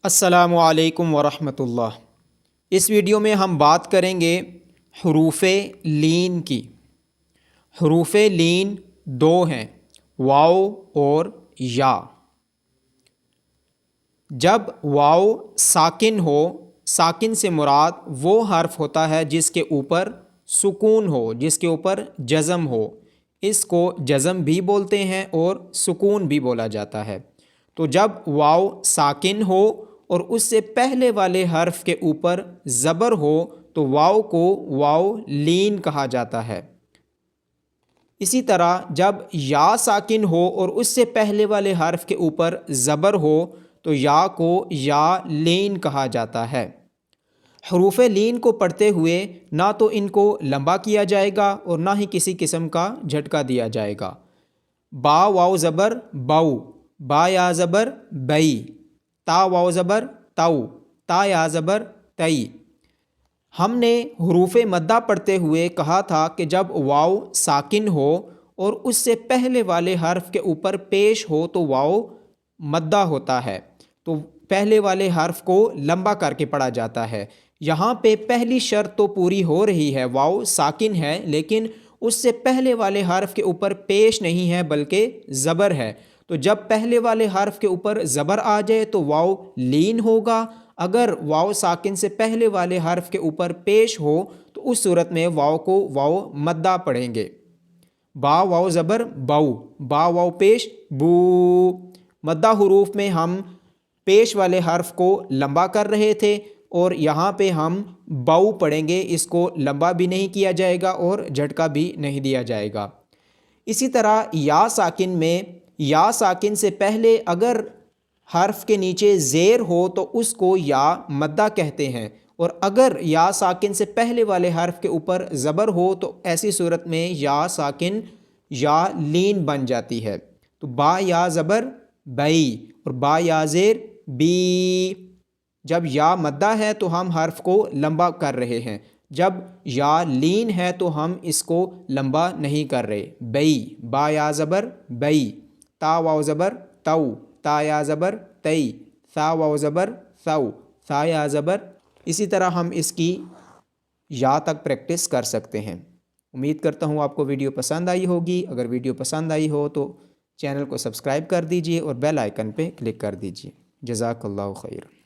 السلام علیکم ورحمۃ اللہ۔ اس ویڈیو میں ہم بات کریں گے حروف لین کی۔ حروف لین دو ہیں، واو اور یا۔ جب واو ساکن ہو، ساکن سے مراد وہ حرف ہوتا ہے جس کے اوپر سکون ہو، جس کے اوپر جزم ہو۔ اس کو جزم بھی بولتے ہیں اور سکون بھی بولا جاتا ہے۔ تو جب واو ساکن ہو اور اس سے پہلے والے حرف کے اوپر زبر ہو تو واو کو واو لین کہا جاتا ہے۔ اسی طرح جب یا ساکن ہو اور اس سے پہلے والے حرف کے اوپر زبر ہو تو یا کو یا لین کہا جاتا ہے۔ حروف لین کو پڑھتے ہوئے نہ تو ان کو لمبا کیا جائے گا اور نہ ہی کسی قسم کا جھٹکا دیا جائے گا۔ با واو زبر باؤ، با یا زبر بئی، تا واو زبر تاؤ، تا یا زبر تئی۔ ہم نے حروف مدہ پڑھتے ہوئے کہا تھا کہ جب واو ساکن ہو اور اس سے پہلے والے حرف کے اوپر پیش ہو تو واو مدہ ہوتا ہے، تو پہلے والے حرف کو لمبا کر کے پڑھا جاتا ہے۔ یہاں پہ پہلی شرط تو پوری ہو رہی ہے، واو ساکن ہے لیکن اس سے پہلے والے حرف کے اوپر پیش نہیں ہے بلکہ زبر ہے۔ تو جب پہلے والے حرف کے اوپر زبر آ جائے تو واو لین ہوگا، اگر واو ساکن سے پہلے والے حرف کے اوپر پیش ہو تو اس صورت میں واو کو واو مدہ پڑھیں گے۔ با واو زبر باؤ، با واو پیش بو۔ مدہ حروف میں ہم پیش والے حرف کو لمبا کر رہے تھے اور یہاں پہ ہم باؤ پڑھیں گے، اس کو لمبا بھی نہیں کیا جائے گا اور جھٹکا بھی نہیں دیا جائے گا۔ اسی طرح یا ساکن میں یا ساکن سے پہلے اگر حرف کے نیچے زیر ہو تو اس کو یا مدہ کہتے ہیں، اور اگر یا ساکن سے پہلے والے حرف کے اوپر زبر ہو تو ایسی صورت میں یا ساکن یا لین بن جاتی ہے۔ تو با یا زبر بئی اور با یا زیر بی۔ جب یا مدہ ہے تو ہم حرف کو لمبا کر رہے ہیں، جب یا لین ہے تو ہم اس کو لمبا نہیں کر رہے۔ بئی، با یا زبر بئی، تا واو زبر تاؤ، تا یا زبر تئی، ثا واو زبر ثو، ثا یا زبر۔ اسی طرح ہم اس کی یا تک پریکٹس کر سکتے ہیں۔ امید کرتا ہوں آپ کو ویڈیو پسند آئی ہوگی۔ اگر ویڈیو پسند آئی ہو تو چینل کو سبسکرائب کر دیجئے اور بیل آئیکن پہ کلک کر دیجئے۔ جزاک اللہ خیر۔